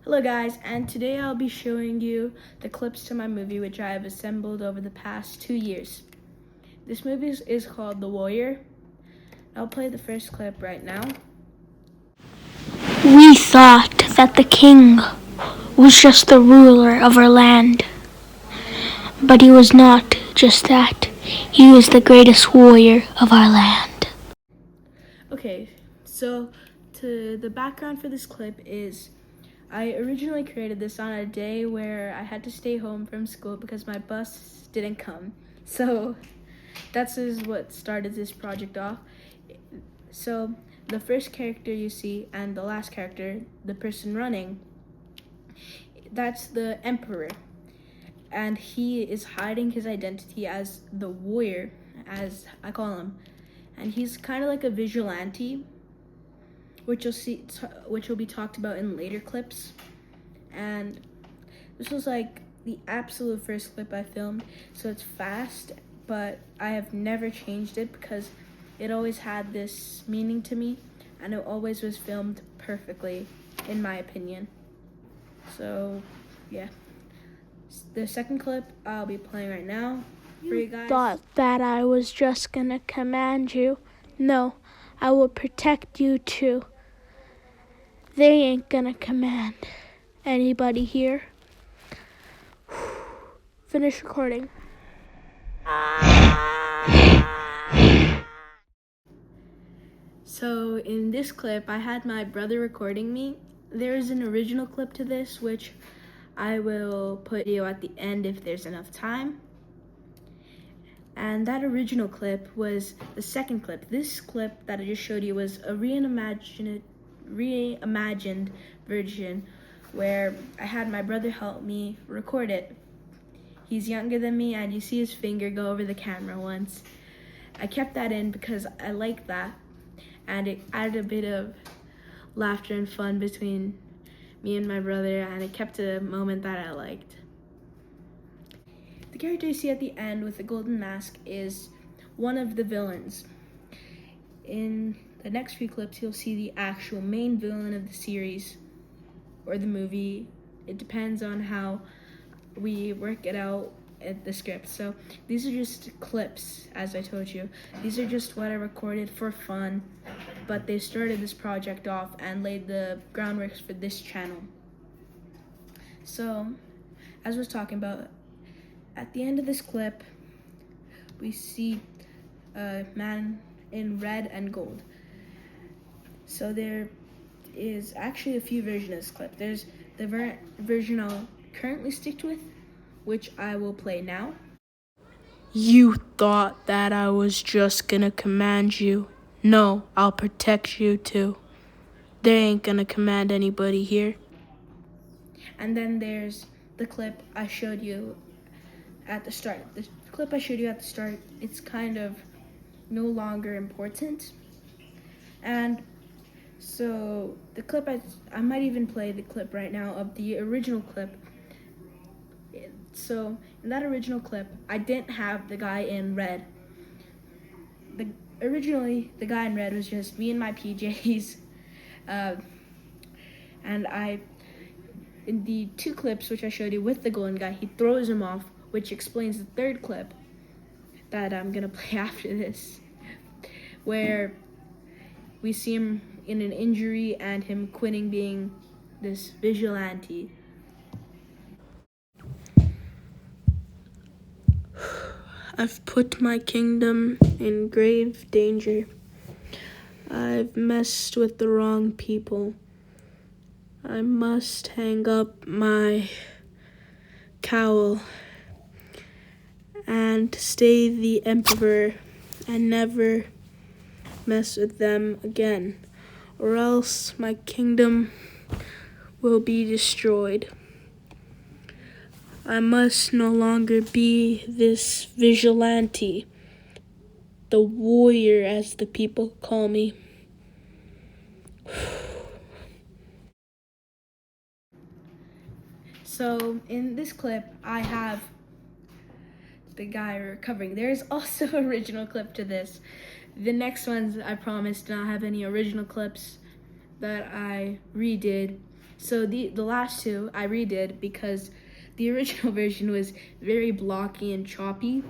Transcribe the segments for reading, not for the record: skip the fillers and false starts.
Hello guys, and today I'll be showing you the clips to my movie which I have assembled over the past 2 years. This movie is called The Warrior. I'll play the first clip right now. We thought that the king was just the ruler of our land. But he was not just that. He was the greatest warrior of our land. Okay, so the background for this clip is I originally created this on a day where I had to stay home from school because my bus didn't come. So that's what started this project off. So the first character you see and the last character, the person running, that's the emperor. And he is hiding his identity as the warrior, as I call him. And he's kind of like a vigilante, which will be talked about in later clips. And this was like the absolute first clip I filmed, so it's fast, but I have never changed it because it always had this meaning to me, and it always was filmed perfectly, in my opinion. So, yeah. The second clip I'll be playing right now for you guys. Thought that I was just gonna command you. No, I will protect you too. They ain't gonna command anybody here. Finish recording. So in this clip, I had my brother recording me. There is an original clip to this, which I will put video at the end if there's enough time. And that original clip was the second clip. This clip that I just showed you was a reimagined version where I had my brother help me record it. He's younger than me, and you see his finger go over the camera once. I kept that in because I like that, and it added a bit of laughter and fun between me and my brother, and it kept a moment that I liked. The character you see at the end with the golden mask is one of the villains. In the next few clips, you'll see the actual main villain of the series or the movie. It depends on how we work it out at the script. So these are just clips, as I told you. These are just what I recorded for fun, but they started this project off and laid the groundwork for this channel. So, as I was talking about, at the end of this clip, we see a man in red and gold. So there is actually a few versions of this clip. There's the version I'll currently stick with, which I will play now. You thought that I was just gonna command you. No, I'll protect you too. They ain't gonna command anybody here. And then there's the clip I showed you at the start. The clip I showed you at the start, it's kind of no longer important. And so the clip, I might even play the clip right now of the original clip. So in that original clip, I didn't have the guy in red. Originally, the guy in red was just me in my PJs. And in the two clips which I showed you with the golden guy, he throws him off, which explains the third clip that I'm gonna play after this, where we see him in an injury and him quitting being this vigilante. I've put my kingdom in grave danger. I've messed with the wrong people. I must hang up my cowl and stay the emperor and never mess with them again, or else my kingdom will be destroyed. I must no longer be this vigilante, the warrior as the people call me. So in this clip, I have the guy recovering. There's also an original clip to this. The next ones, I promise, do not have any original clips that I redid. So the last two I redid because the original version was very blocky and choppy.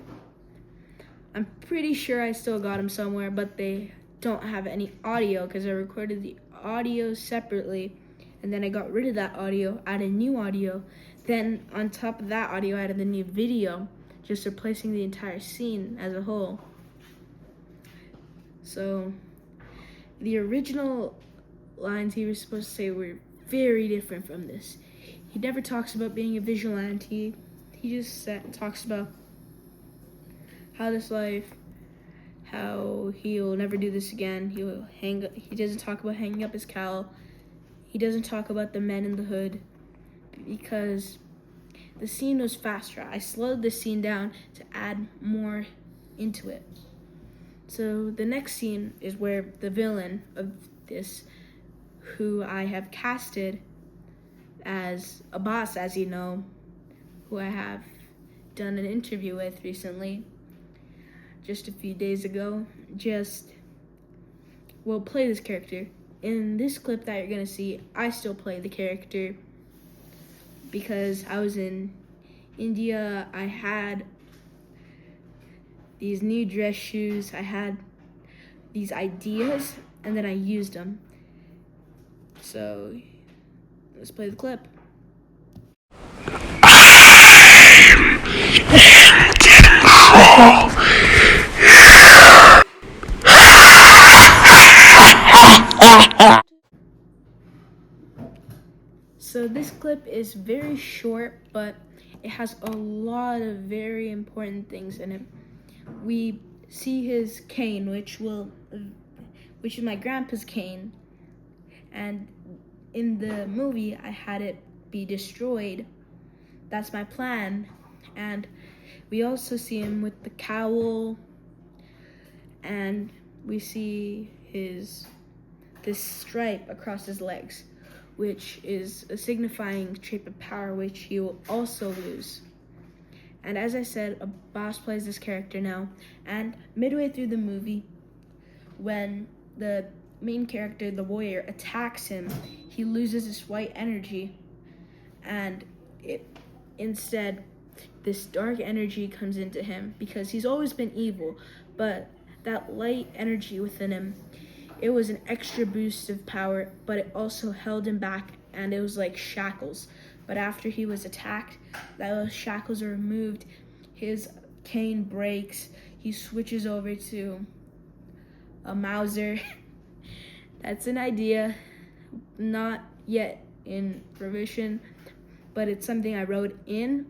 I'm pretty sure I still got them somewhere, but they don't have any audio because I recorded the audio separately, and then I got rid of that audio, added new audio. Then on top of that audio, I added the new video, just replacing the entire scene as a whole. So the original lines he was supposed to say were very different from this. He never talks about being a vigilante. He just talks about how this life, how he'll never do this again. He doesn't talk about hanging up his cowl. He doesn't talk about the men in the hood because the scene was faster. I slowed the scene down to add more into it. So the next scene is where the villain of this, who I have casted as a boss, as you know, who I have done an interview with recently, just a few days ago, will play this character. In this clip that you're gonna see, I still play the character because I was in India. I had these new dress shoes, I had these ideas, and then I used them. So let's play the clip. So this clip is very short, but it has a lot of very important things in it. We see his cane, which is my grandpa's cane, and in the movie I had it be destroyed. That's my plan. And we also see him with the cowl, and we see this stripe across his legs, which is a signifying trait of power, which he will also lose. And as I said, a boss plays this character now, and midway through the movie, when the main character, the warrior, attacks him, he loses his white energy, and instead this dark energy comes into him because he's always been evil, but that light energy within him, it was an extra boost of power, but it also held him back, and it was like shackles. But after he was attacked, those shackles are removed, his cane breaks, he switches over to a Mauser. That's an idea, not yet in revision, but it's something I wrote in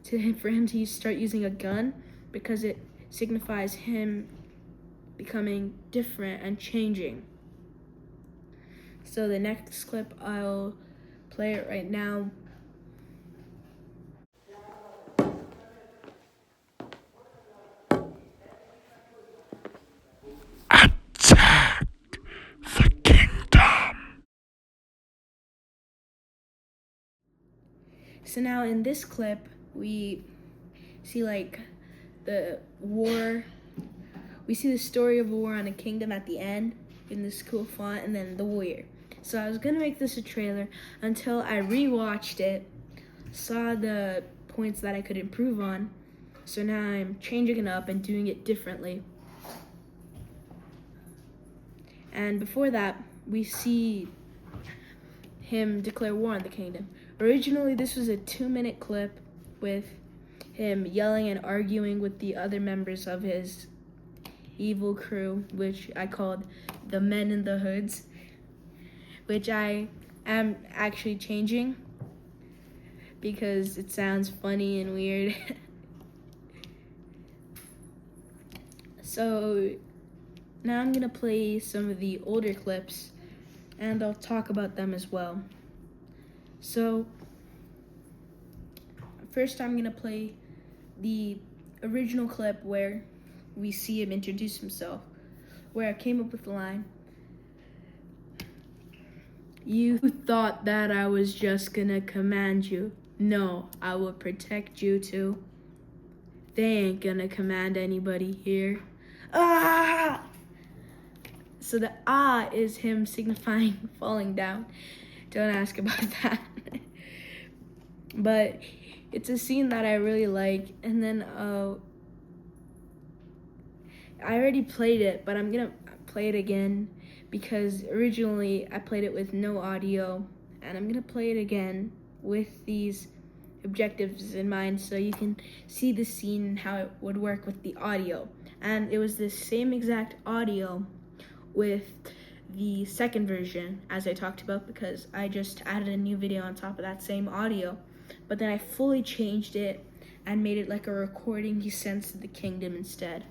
for him to start using a gun because it signifies him becoming different and changing. So the next clip, I'll play it right now. Attack the kingdom. So now in this clip, we see like the war. We see the story of war on a kingdom at the end in this cool font, and then the warrior. So I was gonna make this a trailer until I rewatched it, saw the points that I could improve on. So now I'm changing it up and doing it differently. And before that, we see him declare war on the kingdom. Originally, this was a 2-minute clip with him yelling and arguing with the other members of his evil crew, which I called the men in the hoods, which I am actually changing because it sounds funny and weird. So now I'm gonna play some of the older clips and I'll talk about them as well. So first I'm gonna play the original clip where we see him introduce himself, where I came up with the line, "You thought that I was just gonna command you. No, I will protect you too. They ain't gonna command anybody here." Ah! So the ah is him signifying falling down. don't ask about that. But it's a scene that I really like. And then I already played it, but I'm gonna play it again because originally I played it with no audio, and I'm gonna play it again with these objectives in mind so you can see the scene and how it would work with the audio. And it was the same exact audio with the second version as I talked about, because I just added a new video on top of that same audio, but then I fully changed it and made it like a recording he sends to the kingdom instead.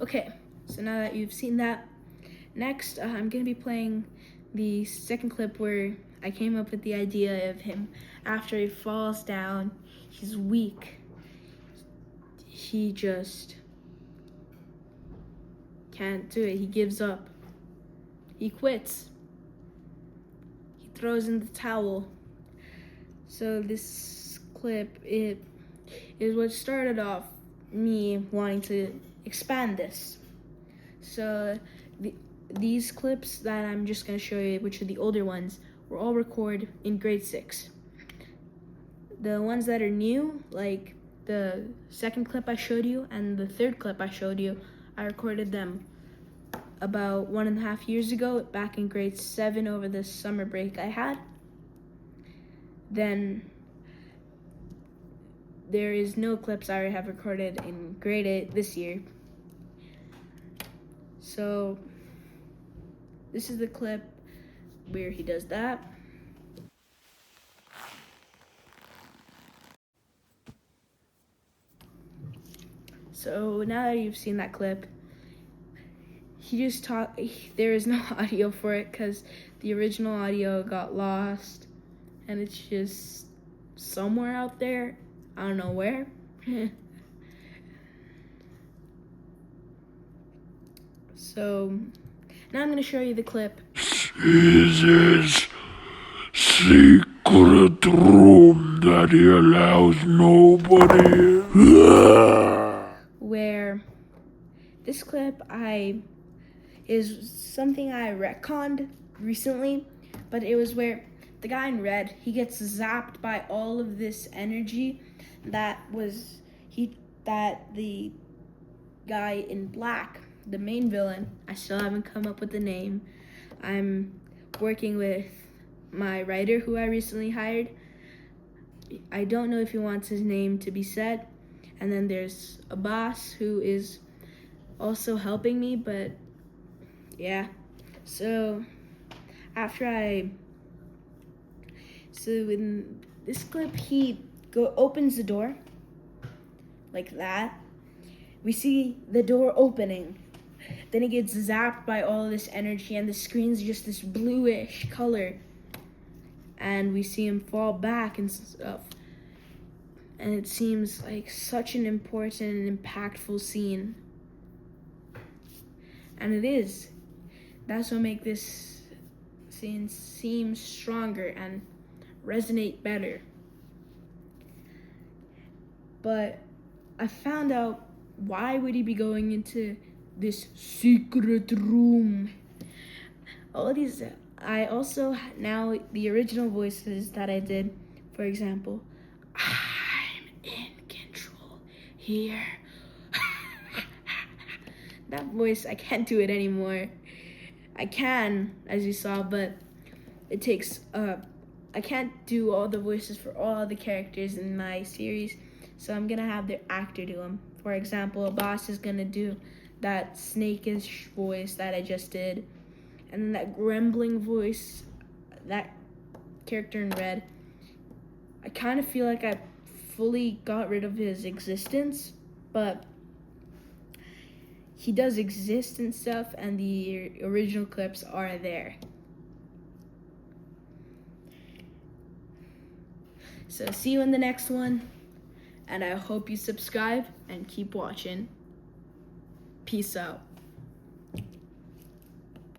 Okay, so now that you've seen that, next I'm gonna be playing the second clip where I came up with the idea of him after he falls down. He's weak. He just can't do it. He gives up. He quits. He throws in the towel. So this clip, it is what started off me wanting to expand this. So these clips that I'm just going to show you, which are the older ones, were all recorded in grade 6. The ones that are new, like the second clip I showed you and the third clip I showed you, I recorded them about 1.5 years ago, back in grade 7 over the summer break I had. Then there is no clips I have recorded in grade 8 this year. So this is the clip where he does that. So now that you've seen that clip, there is no audio for it because the original audio got lost and it's just somewhere out there. I don't know where. So now I'm going to show you the clip. This is secret room that he allows nobody. Where this clip is something I retconned recently, but it was where the guy in red, he gets zapped by all of this energy that the guy in black, the main villain, I still haven't come up with the name. I'm working with my writer who I recently hired. I don't know if he wants his name to be said. And then there's a boss who is also helping me, but yeah. So in this clip, he opens the door like that. We see the door opening. Then he gets zapped by all this energy and the screen's just this bluish color. And we see him fall back and stuff. And it seems like such an important and impactful scene. And it is. That's what makes this scene seem stronger and resonate better. But I found out, why would he be going into this secret room? All of these, I also, now the original voices that I did, for example, I'm in control here. That voice, I can't do it anymore. I can, as you saw, but it takes, I can't do all the voices for all the characters in my series, so I'm gonna have the actor do them. For example, a boss is gonna do that snake-ish voice that I just did, and then that grumbling voice, that character in red. I kind of feel like I fully got rid of his existence, but he does exist and stuff, and the original clips are there. So see you in the next one. and I hope you subscribe and keep watching. Peace out.